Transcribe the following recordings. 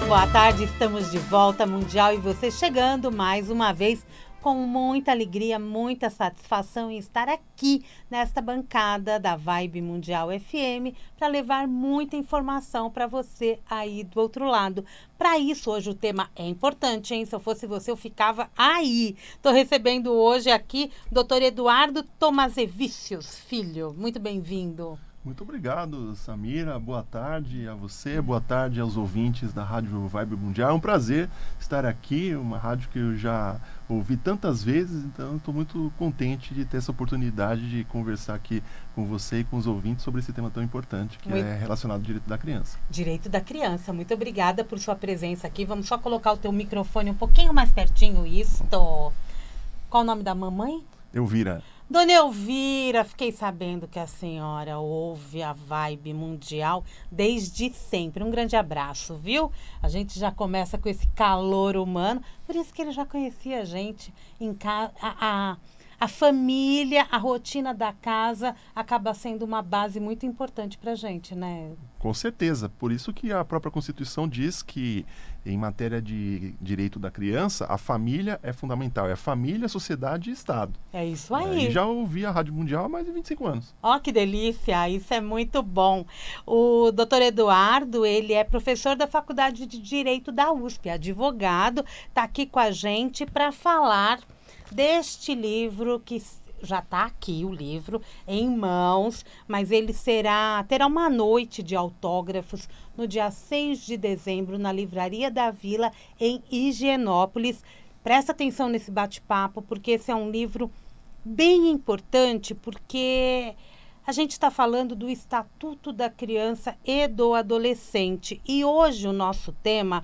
Boa tarde, estamos de volta Mundial e você chegando mais uma vez com muita alegria, muita satisfação em estar aqui nesta bancada da Vibe Mundial FM para levar muita informação para você aí do outro lado. Para isso, hoje o tema é importante, hein? Se eu fosse você, eu ficava aí. Estou recebendo hoje aqui Dr. Eduardo Tomazevicius Filho. Muito bem-vindo. Muito obrigado, Samira. Boa tarde a você, boa tarde aos ouvintes da Rádio Vibe Mundial. É um prazer estar aqui, uma rádio que eu já ouvi tantas vezes, então estou muito contente de ter essa oportunidade de conversar aqui com você e com os ouvintes sobre esse tema tão importante, que é relacionado ao direito da criança. Direito da criança. Muito obrigada por sua presença aqui. Vamos só colocar o teu microfone um pouquinho mais pertinho, isso. Qual o nome da mamãe? Elvira. Dona Elvira, fiquei sabendo que a senhora ouve a Vibe Mundial desde sempre. Um grande abraço, viu? A gente já começa com esse calor humano, por isso que ele já conhecia a gente em casa. A família, a rotina da casa acaba sendo uma base muito importante para a gente, né? Com certeza. Por isso que a própria Constituição diz que, em matéria de direito da criança, a família é fundamental. É família, sociedade e Estado. É isso aí. E já ouvi a Rádio Mundial há mais de 25 anos. Ó, que delícia! Isso é muito bom. O doutor Eduardo, ele é professor da Faculdade de Direito da USP, advogado, está aqui com a gente para falar deste livro que já está aqui, o livro em mãos, mas ele terá uma noite de autógrafos no dia 6 de dezembro na Livraria da Vila, em Higienópolis. Presta atenção nesse bate-papo, porque esse é um livro bem importante, porque a gente está falando do Estatuto da Criança e do Adolescente. E hoje o nosso tema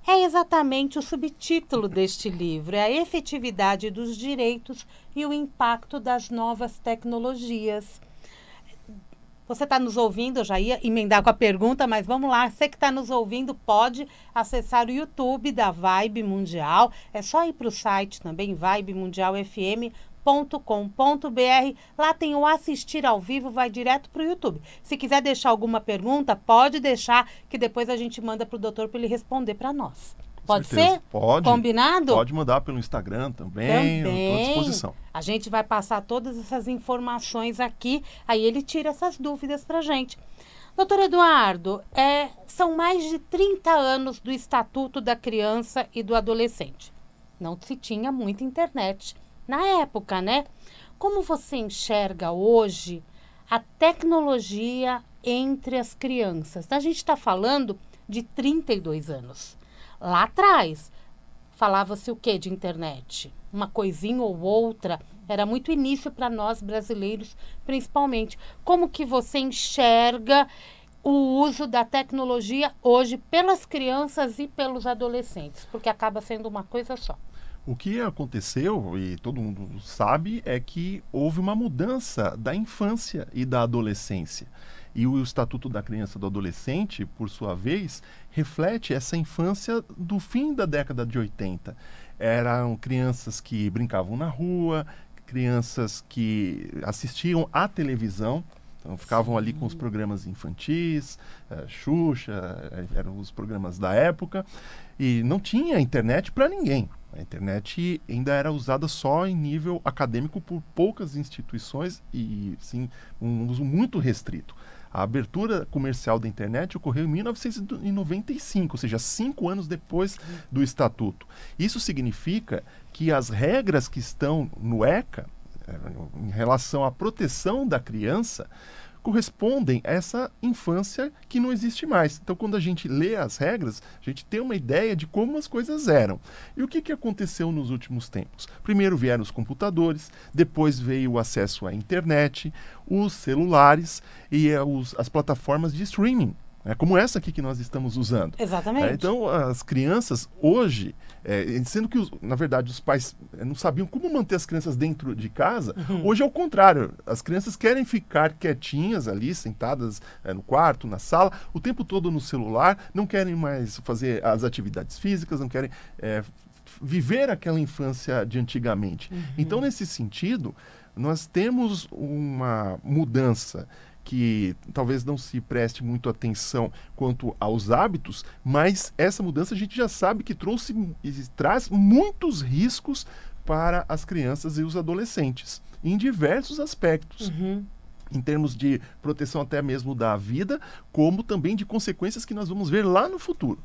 é exatamente o subtítulo deste livro, é a efetividade dos direitos e o impacto das novas tecnologias. Você está nos ouvindo, eu já ia emendar com a pergunta, mas vamos lá, você que está nos ouvindo pode acessar o YouTube da Vibe Mundial, é só ir para o site também, vibemundialfm.com.br, lá tem o assistir ao vivo, vai direto para o YouTube. Se quiser deixar alguma pergunta, pode deixar, que depois a gente manda para o doutor para ele responder para nós. Pode ser? Pode. Combinado? Pode mandar pelo Instagram também, eu estou à disposição. A gente vai passar todas essas informações aqui, aí ele tira essas dúvidas para a gente. Doutor Eduardo, são mais de 30 anos do Estatuto da Criança e do Adolescente. Não se tinha muita internet na época, né? Como você enxerga hoje a tecnologia entre as crianças? A gente está falando de 32 anos. Lá atrás, falava-se o quê de internet? Uma coisinha ou outra. Era muito início para nós brasileiros, principalmente. Como que você enxerga o uso da tecnologia hoje pelas crianças e pelos adolescentes? Porque acaba sendo uma coisa só. O que aconteceu, e todo mundo sabe, é que houve uma mudança da infância e da adolescência. E o Estatuto da Criança e do Adolescente, por sua vez, reflete essa infância do fim da década de 80. Eram crianças que brincavam na rua, crianças que assistiam à televisão, então ficavam ali com os programas infantis, Xuxa, eram os programas da época, e não tinha internet para ninguém. A internet ainda era usada só em nível acadêmico por poucas instituições e, sim, um uso muito restrito. A abertura comercial da internet ocorreu em 1995, ou seja, 5 anos depois do Estatuto. Isso significa que as regras que estão no ECA, em relação à proteção da criança, correspondem a essa infância que não existe mais. Então, quando a gente lê as regras, a gente tem uma ideia de como as coisas eram. E o que aconteceu nos últimos tempos? Primeiro vieram os computadores, depois veio o acesso à internet, os celulares e as plataformas de streaming. Como essa aqui que nós estamos usando. Exatamente. Então, as crianças hoje, sendo que, na verdade, os pais não sabiam como manter as crianças dentro de casa, hoje é o contrário. As crianças querem ficar quietinhas ali, sentadas no quarto, na sala, o tempo todo no celular, não querem mais fazer as atividades físicas, não querem viver aquela infância de antigamente. Então, nesse sentido, nós temos uma mudança que talvez não se preste muito atenção quanto aos hábitos, mas essa mudança a gente já sabe que traz muitos riscos para as crianças e os adolescentes, em diversos aspectos. Em termos de proteção até mesmo da vida, como também de consequências que nós vamos ver lá no futuro.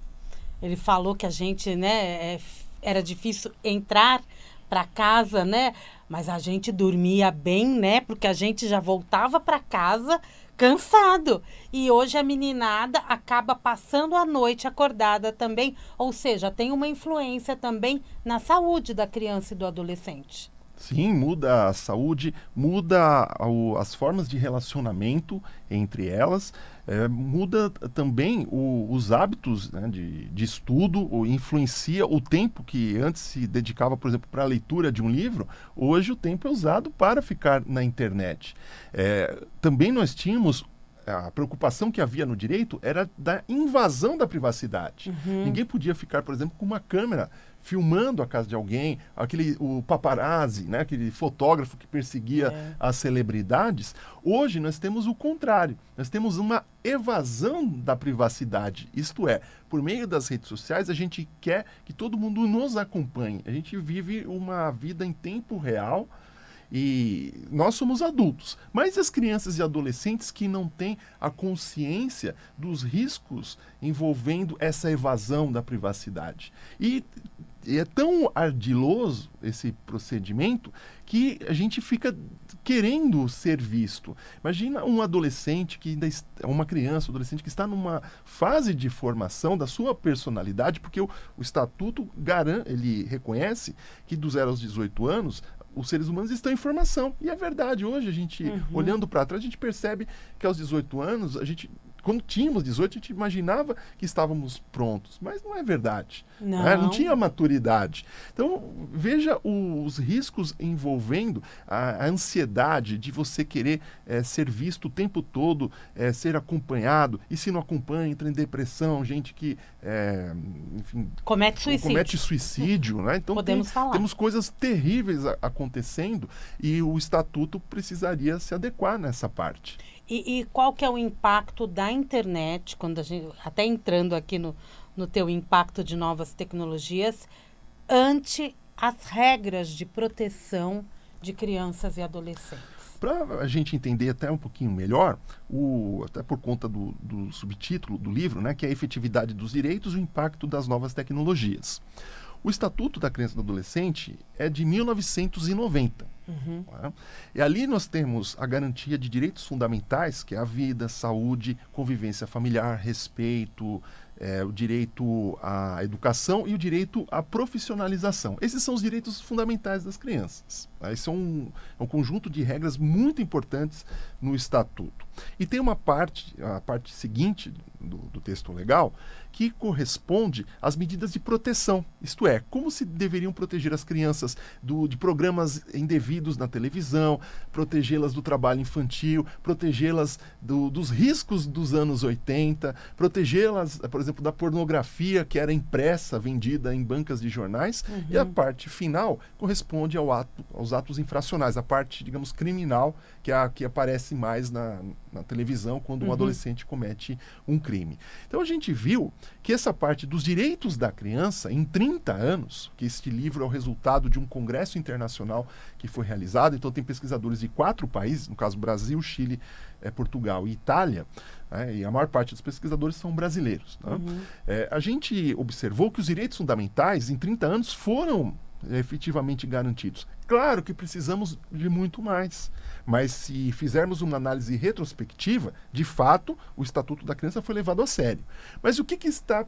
Ele falou que a gente, né, era difícil entrar para casa, né? Mas a gente dormia bem, né? Porque a gente já voltava para casa cansado. E hoje a meninada acaba passando a noite acordada também. Ou seja, tem uma influência também na saúde da criança e do adolescente. Sim, muda a saúde, muda as formas de relacionamento entre elas, muda também os hábitos, né, de estudo, influencia o tempo que antes se dedicava, por exemplo, para a leitura de um livro, hoje o tempo é usado para ficar na internet. Também nós tínhamos a preocupação que havia no direito era da invasão da privacidade. Ninguém podia ficar, por exemplo, com uma câmera filmando a casa de alguém, o paparazzi, né, aquele fotógrafo que perseguia as celebridades. Hoje nós temos o contrário. Nós temos uma evasão da privacidade. Isto é, por meio das redes sociais, a gente quer que todo mundo nos acompanhe. A gente vive uma vida em tempo real. E nós somos adultos, mas as crianças e adolescentes que não têm a consciência dos riscos envolvendo essa evasão da privacidade. E é tão ardiloso esse procedimento que a gente fica querendo ser visto. Imagina um adolescente que ainda uma criança, um adolescente que está numa fase de formação da sua personalidade, porque o Estatuto ele reconhece que dos 0 aos 18 anos os seres humanos estão em formação. E é verdade, hoje a gente, olhando para trás, a gente percebe que aos 18 anos, quando tínhamos 18, a gente imaginava que estávamos prontos. Mas não é verdade. Não tinha maturidade. Então, veja os riscos envolvendo a ansiedade de você querer ser visto o tempo todo, ser acompanhado. E se não acompanha, entra em depressão, gente que, enfim, comete suicídio. Né? Então, temos coisas terríveis acontecendo e o Estatuto precisaria se adequar nessa parte. E qual que é o impacto da internet, quando a gente, até entrando aqui no teu impacto de novas tecnologias, ante as regras de proteção de crianças e adolescentes? Para a gente entender até um pouquinho melhor, até por conta do subtítulo do livro, né, que é a efetividade dos direitos e o impacto das novas tecnologias. O Estatuto da Criança e do Adolescente é de 1990. Tá? E ali nós temos a garantia de direitos fundamentais, que é a vida, saúde, convivência familiar, respeito, o direito à educação e o direito à profissionalização. Esses são os direitos fundamentais das crianças. Tá? Esse é um conjunto de regras muito importantes no Estatuto. E tem a parte seguinte do texto legal, que corresponde às medidas de proteção. Isto é, como se deveriam proteger as crianças de programas indevidos na televisão, protegê-las do trabalho infantil, protegê-las dos riscos dos anos 80, protegê-las, por exemplo, da pornografia que era impressa, vendida em bancas de jornais. E a parte final corresponde aos atos infracionais, a parte, digamos, criminal, que é a que aparece mais na televisão quando um adolescente comete um crime. Então a gente viu que essa parte dos direitos da criança, em 30 anos, que este livro é o resultado de um congresso internacional que foi realizado, então tem pesquisadores de 4 países, no caso Brasil, Chile, Portugal e Itália, e a maior parte dos pesquisadores são brasileiros. Né? A gente observou que os direitos fundamentais, em 30 anos, foram efetivamente garantidos. Claro que precisamos de muito mais, mas se fizermos uma análise retrospectiva, de fato, o Estatuto da Criança foi levado a sério. Mas o que está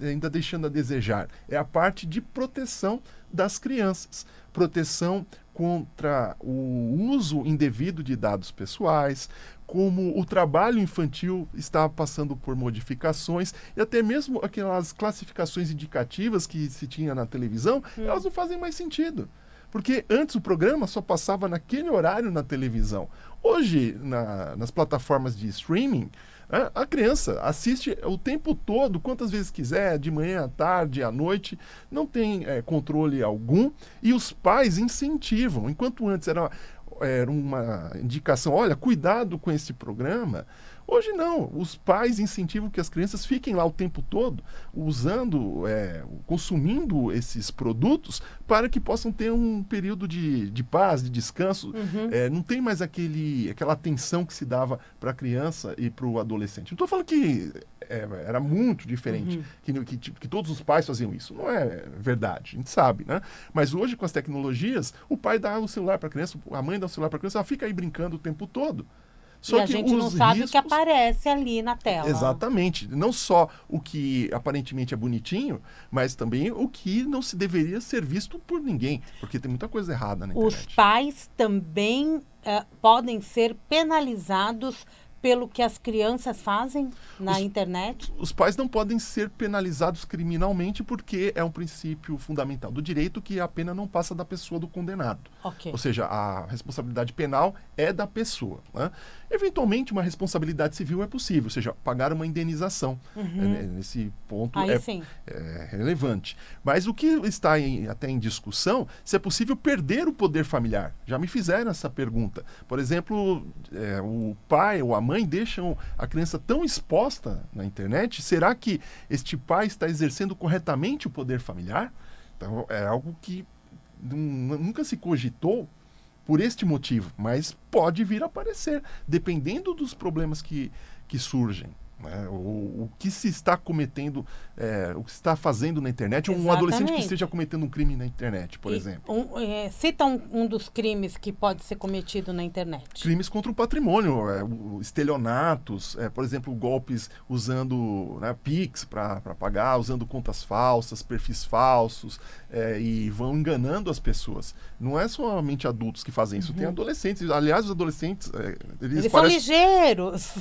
ainda deixando a desejar? É a parte de proteção das crianças, proteção contra o uso indevido de dados pessoais, como o trabalho infantil está passando por modificações e até mesmo aquelas classificações indicativas que se tinha na televisão, elas não fazem mais sentido. Porque antes o programa só passava naquele horário na televisão. Hoje, nas plataformas de streaming, a criança assiste o tempo todo, quantas vezes quiser, de manhã, à tarde, à noite, não tem controle algum e os pais incentivam. Enquanto antes era era uma indicação, olha, cuidado com esse programa. Hoje não, os pais incentivam que as crianças fiquem lá o tempo todo usando, consumindo esses produtos para que possam ter um período de paz, de descanso. Não tem mais aquela atenção que se dava para a criança e para o adolescente. Não estou falando que era muito diferente, que todos os pais faziam isso. Não é verdade, a gente sabe, né? Mas hoje, com as tecnologias, o pai dá o celular para a criança, a mãe dá o celular para a criança, ela fica aí brincando o tempo todo. Só e a gente não sabe o que aparece ali na tela. Exatamente. Não só o que aparentemente é bonitinho, mas também o que não se deveria ser visto por ninguém. Porque tem muita coisa errada na internet. Os pais também podem ser penalizados pelo que as crianças fazem na internet? Os pais não podem ser penalizados criminalmente porque é um princípio fundamental do direito que a pena não passa da pessoa do condenado. Okay. Ou seja, a responsabilidade penal é da pessoa, né? Eventualmente, uma responsabilidade civil é possível, ou seja, pagar uma indenização. Nesse ponto é relevante. Mas o que está até em discussão, se é possível perder o poder familiar. Já me fizeram essa pergunta. Por exemplo, o pai ou a mãe deixam a criança tão exposta na internet, será que este pai está exercendo corretamente o poder familiar? Então, é algo que nunca se cogitou por este motivo, mas pode vir a aparecer, dependendo dos problemas que surgem. Né? O que se está cometendo, o que se está fazendo na internet, um adolescente que esteja cometendo um crime na internet, por exemplo. Cita um dos crimes que pode ser cometido na internet. Crimes contra o patrimônio, estelionatos, por exemplo, golpes usando Pix para pagar, usando contas falsas, perfis falsos, e vão enganando as pessoas. Não é somente adultos que fazem isso, tem adolescentes. Aliás, os adolescentes... Eles são ligeiros.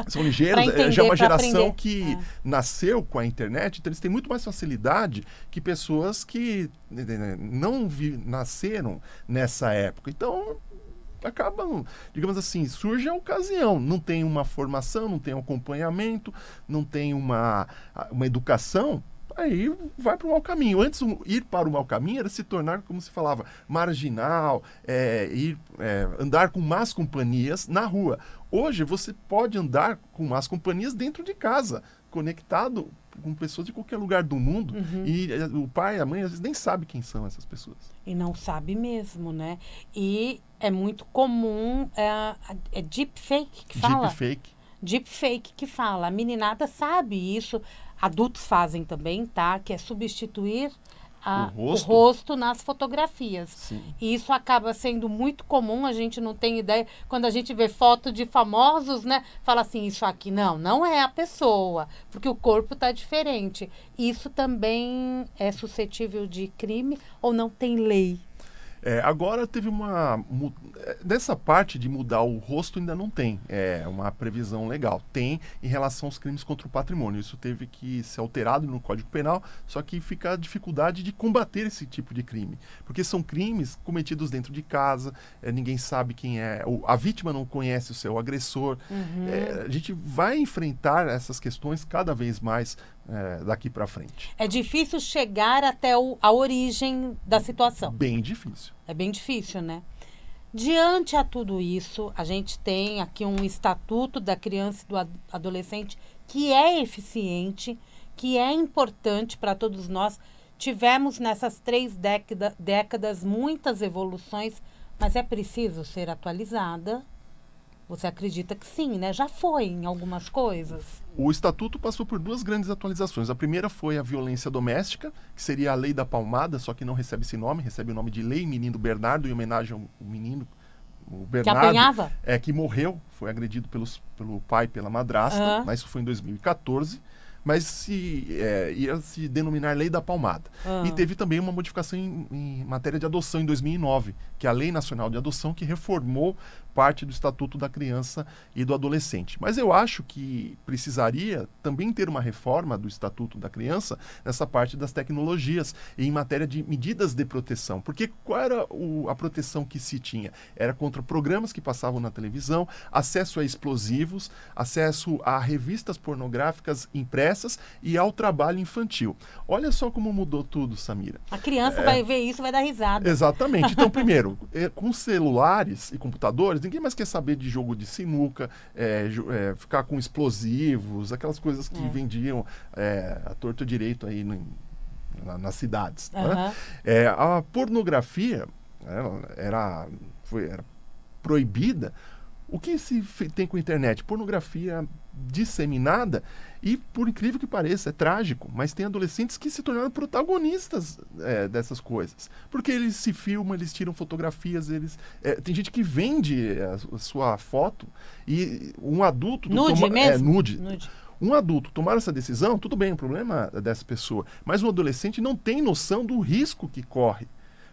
São ligeiros, já é uma geração que nasceu com a internet, então eles têm muito mais facilidade que pessoas que não nasceram nessa época. Então, acabam, digamos assim, surge a ocasião. Não tem uma formação, não tem um acompanhamento, não tem uma educação, aí vai para o mau caminho. Antes, ir para o mau caminho era se tornar, como se falava, marginal, andar com más companhias na rua. Hoje, você pode andar com más companhias dentro de casa, conectado com pessoas de qualquer lugar do mundo. E o pai, a mãe, às vezes nem sabe quem são essas pessoas. E não sabe mesmo, né? E é muito comum, é deepfake que fala? Deepfake. Deepfake que fala. A meninada sabe isso. Adultos fazem também, tá? Que é substituir o rosto nas fotografias. Sim. E isso acaba sendo muito comum, a gente não tem ideia. Quando a gente vê foto de famosos, né? Fala assim, isso aqui não é a pessoa, porque o corpo está diferente. Isso também é suscetível de crime ou não tem lei? Agora teve nessa parte de mudar o rosto ainda não tem uma previsão legal. Tem em relação aos crimes contra o patrimônio. Isso teve que ser alterado no Código Penal, só que fica a dificuldade de combater esse tipo de crime. Porque são crimes cometidos dentro de casa, ninguém sabe quem é, a vítima não conhece o seu agressor. A gente vai enfrentar essas questões cada vez mais daqui para frente. É difícil chegar até a origem da situação. Bem difícil. É bem difícil, né? Diante a tudo isso, a gente tem aqui um Estatuto da Criança e do Adolescente que é eficiente, que é importante para todos nós. Tivemos nessas 3 décadas muitas evoluções, mas é preciso ser atualizada. Você acredita que sim, né? Já foi em algumas coisas. O Estatuto passou por 2 grandes atualizações. A primeira foi a violência doméstica, que seria a Lei da Palmada, só que não recebe esse nome, recebe o nome de Lei Menino Bernardo, em homenagem ao menino, o Bernardo. Que apanhava? Que morreu, foi agredido pelo pai e pela madrasta, mas isso foi em 2014. Mas ia se denominar Lei da Palmada. E teve também uma modificação em matéria de adoção em 2009, que é a Lei Nacional de Adoção, que reformou parte do Estatuto da Criança e do Adolescente. Mas eu acho que precisaria também ter uma reforma do Estatuto da Criança nessa parte das tecnologias e em matéria de medidas de proteção. Porque qual era a proteção que se tinha? Era contra programas que passavam na televisão, acesso a explosivos, acesso a revistas pornográficas impressas, impressas e ao trabalho infantil. Olha só como mudou tudo, Samira. A criança vai ver isso e vai dar risada. Exatamente. Então, primeiro, com celulares e computadores, ninguém mais quer saber de jogo de sinuca, ficar com explosivos, aquelas coisas que vendiam a torto direito aí nas cidades. Né? A pornografia era proibida. O que se tem com a internet? Pornografia disseminada e, por incrível que pareça, é trágico, mas tem adolescentes que se tornaram protagonistas dessas coisas. Porque eles se filmam, eles tiram fotografias, tem gente que vende a sua foto e um adulto... Nude mesmo? Nude. Um adulto tomar essa decisão, tudo bem, o problema é dessa pessoa. Mas um adolescente não tem noção do risco que corre.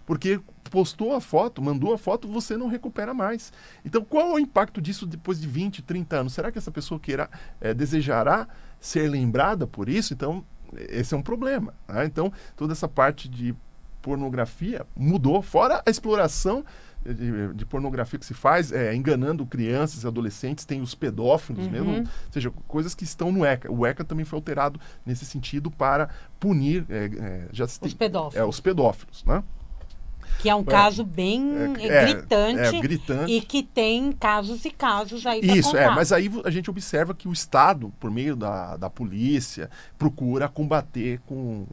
Porque postou a foto, mandou a foto, você não recupera mais. Então, qual é o impacto disso depois de 20, 30 anos? Será que essa pessoa desejará ser lembrada por isso? Então, esse é um problema. Né? Então, toda essa parte de pornografia mudou, fora a exploração de pornografia que se faz, enganando crianças e adolescentes, tem os pedófilos mesmo, ou seja, coisas que estão no ECA. O ECA também foi alterado nesse sentido para punir os pedófilos, né? Que é um caso bem gritante e que tem casos e casos aí para contar. Mas aí a gente observa que o Estado, por meio da polícia, procura combater com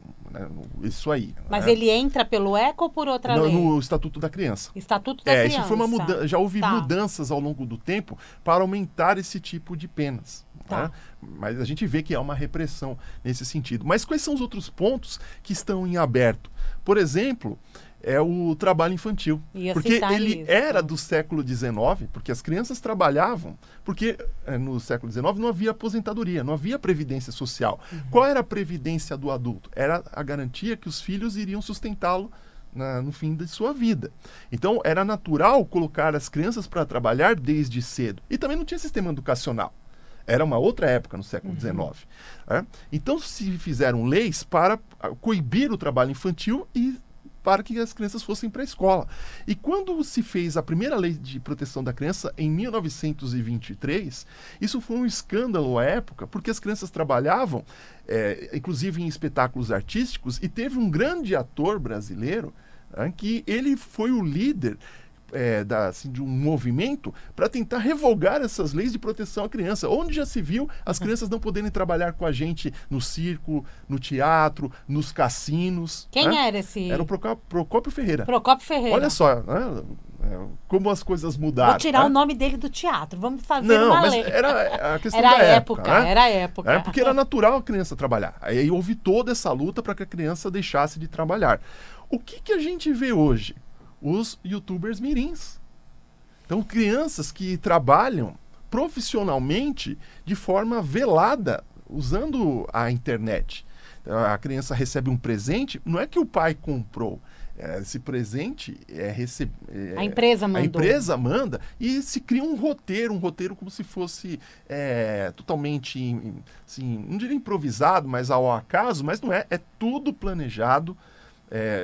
isso aí. Mas ele entra pelo ECA ou por outra lei? No Estatuto da Criança. Estatuto da Criança. Isso foi uma mudança. Já houve mudanças ao longo do tempo para aumentar esse tipo de penas. Né? Mas a gente vê que há uma repressão nesse sentido. Mas quais são os outros pontos que estão em aberto? Por exemplo, é o trabalho infantil. Porque ele era do século XIX, porque as crianças trabalhavam, porque no século XIX não havia aposentadoria, não havia previdência social. Qual era a previdência do adulto? Era a garantia que os filhos iriam sustentá-lo no fim de sua vida. Então, era natural colocar as crianças para trabalhar desde cedo. E também não tinha sistema educacional. Era uma outra época no século XIX. Então, se fizeram leis para coibir o trabalho infantil e para que as crianças fossem para a escola. E quando se fez a primeira lei de proteção da criança, em 1923, isso foi um escândalo à época, porque as crianças trabalhavam, inclusive em espetáculos artísticos, e teve um grande ator brasileiro, que ele foi o líder de um movimento para tentar revogar essas leis de proteção à criança. Onde já se viu as crianças não poderem trabalhar com a gente no circo, no teatro, nos cassinos. Quem era esse? Era o Procópio Ferreira. Procópio Ferreira. Olha só, como as coisas mudaram. Vou tirar o nome dele do teatro. Vamos fazer uma lei. Era a questão da época. Era a época. Porque era natural a criança trabalhar. Aí houve toda essa luta para que a criança deixasse de trabalhar. O que a gente vê hoje? Os youtubers mirins. Então, crianças que trabalham profissionalmente de forma velada, usando a internet. Então, a criança recebe um presente, não é que o pai comprou. Esse presente a empresa mandou. A empresa manda e se cria um roteiro como se fosse totalmente, assim, não diria improvisado, mas ao acaso, mas não é tudo planejado.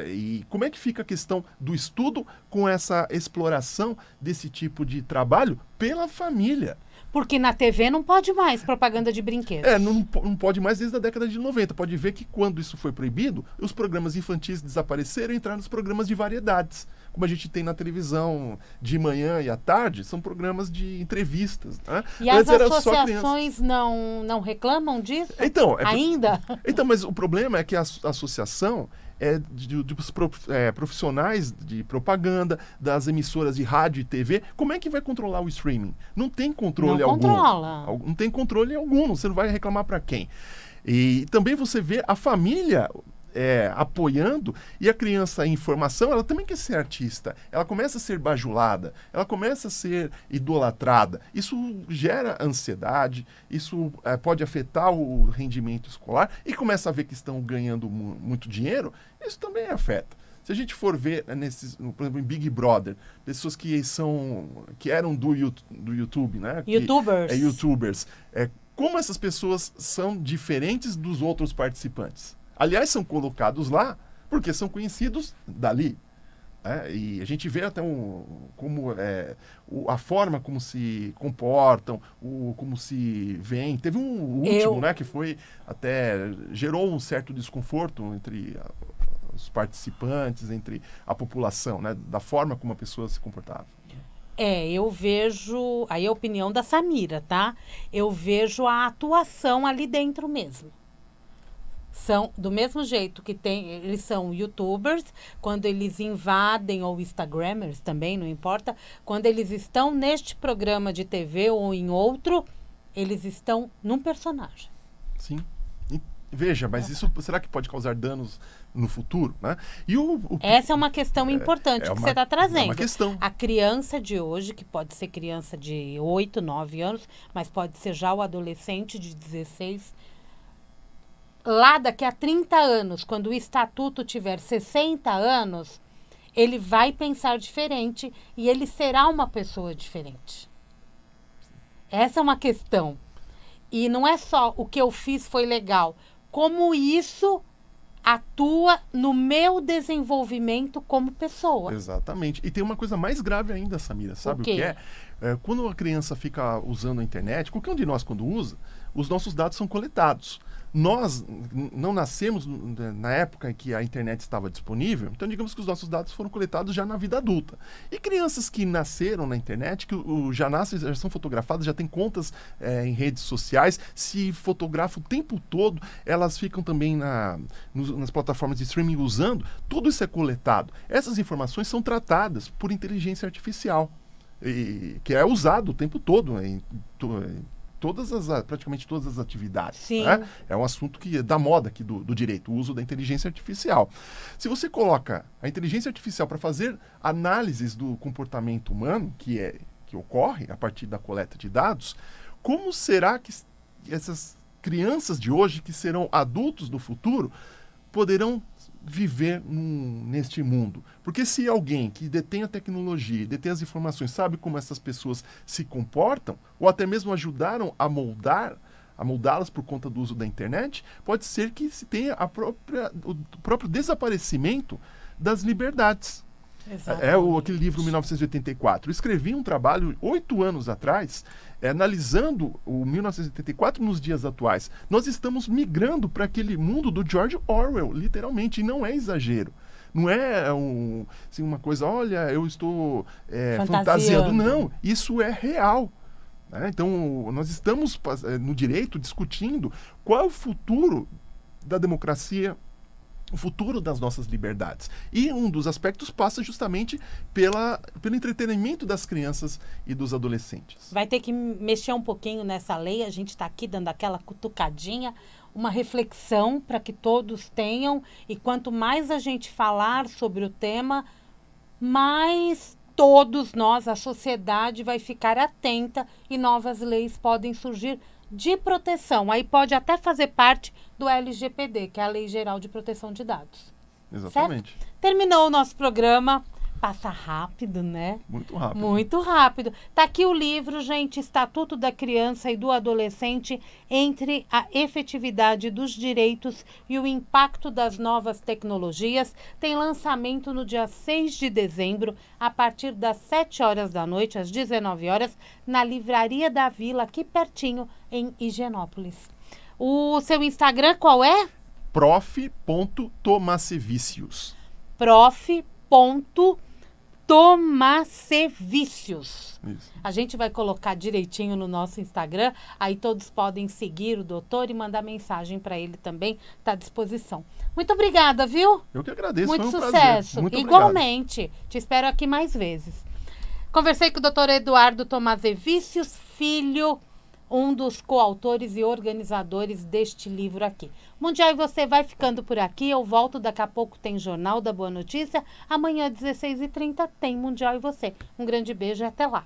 E como é que fica a questão do estudo com essa exploração desse tipo de trabalho pela família? Porque na TV não pode mais propaganda de brinquedos. Não pode mais desde a década de 90. Pode ver que quando isso foi proibido, os programas infantis desapareceram e entraram nos programas de variedades. Como a gente tem na televisão de manhã e à tarde, são programas de entrevistas. Né? E as associações não reclamam disso? Ainda? Então, mas o problema é que a associação dos profissionais de propaganda, das emissoras de rádio e TV, como é que vai controlar o streaming? Não tem controle algum. Não tem controle algum, você não vai reclamar para quem? E também você vê a família apoiando, e a criança em formação, ela também quer ser artista, ela começa a ser bajulada, ela começa a ser idolatrada. Isso gera ansiedade, isso pode afetar o rendimento escolar, e começa a ver que estão ganhando muito dinheiro, isso também afeta. Se a gente for ver, por exemplo, em Big Brother, pessoas que eram do YouTube, né? YouTubers. Como essas pessoas são diferentes dos outros participantes. Aliás, são colocados lá porque são conhecidos dali. E a gente vê até a forma como se comportam, como se veem. Teve um último, né, que foi até gerou um certo desconforto entre os participantes, entre a população, né, da forma como a pessoa se comportava. Eu vejo, aí é a opinião da Samira, tá? Eu vejo a atuação ali dentro mesmo. São do mesmo jeito que eles são youtubers, quando eles invadem, ou instagramers também, não importa, quando eles estão neste programa de TV ou em outro, eles estão num personagem. Sim. Veja, mas isso será que pode causar danos no futuro, né? Essa é uma questão importante que você está trazendo. É uma questão. A criança de hoje, que pode ser criança de 8, 9 anos, mas pode ser já o adolescente de 16, lá daqui a 30 anos, quando o estatuto tiver 60 anos, ele vai pensar diferente e ele será uma pessoa diferente. Essa é uma questão. E não é só o que eu fiz foi legal, como isso atua no meu desenvolvimento como pessoa. Exatamente. E tem uma coisa mais grave ainda, Samira, sabe o que é? Quando a criança fica usando a internet, qualquer um de nós quando usa, os nossos dados são coletados. Nós não nascemos na época em que a internet estava disponível, então digamos que os nossos dados foram coletados já na vida adulta. E crianças que nasceram na internet, que já nascem, já são fotografadas, já têm contas em redes sociais, se fotografam o tempo todo, elas ficam também nas plataformas de streaming usando, tudo isso é coletado. Essas informações são tratadas por inteligência artificial, que é usado o tempo todo praticamente todas as atividades. Né? É um assunto que é da moda aqui do direito, o uso da inteligência artificial. Se você coloca a inteligência artificial para fazer análises do comportamento humano, que ocorre a partir da coleta de dados, como será que essas crianças de hoje, que serão adultos do futuro, poderão viver neste mundo? Porque se alguém que detém a tecnologia, detém as informações, sabe como essas pessoas se comportam, ou até mesmo ajudaram a moldá-las por conta do uso da internet, pode ser que se tenha o próprio desaparecimento das liberdades. Aquele livro 1984. Eu escrevi um trabalho 8 anos atrás, analisando o 1984 nos dias atuais. Nós estamos migrando para aquele mundo do George Orwell, literalmente, e não é exagero. Não é uma coisa, olha, eu estou fantasiando. Não, isso é real. Né? Então, nós estamos no direito discutindo qual é o futuro da democracia, o futuro das nossas liberdades. E um dos aspectos passa justamente pelo entretenimento das crianças e dos adolescentes. Vai ter que mexer um pouquinho nessa lei, a gente está aqui dando aquela cutucadinha, uma reflexão para que todos tenham, e quanto mais a gente falar sobre o tema, mais todos nós, a sociedade, vai ficar atenta e novas leis podem surgir de proteção. Aí pode até fazer parte do LGPD, que é a Lei Geral de Proteção de Dados. Exatamente. Certo? Terminou o nosso programa. Passa rápido, né? Muito rápido. Muito rápido. Tá aqui o livro, gente, Estatuto da Criança e do Adolescente, entre a efetividade dos direitos e o impacto das novas tecnologias. Tem lançamento no dia 6 de dezembro, a partir das 7 horas da noite, às 19 horas, na Livraria da Vila, aqui pertinho, em Higienópolis. O seu Instagram qual é? prof.tomassevicius. prof.tomassevicius. Isso. A gente vai colocar direitinho no nosso Instagram, aí todos podem seguir o doutor e mandar mensagem para ele também, está à disposição. Muito obrigada, viu? Eu que agradeço, muito foi um sucesso. prazer. Muito Igualmente. Obrigado. Te espero aqui mais vezes. Conversei com o doutor Eduardo Tomassevicius Filho, um dos coautores e organizadores deste livro aqui. Mundial e Você vai ficando por aqui. Eu volto daqui a pouco, tem Jornal da Boa Notícia. Amanhã, às 16h30, tem Mundial e Você. Um grande beijo e até lá.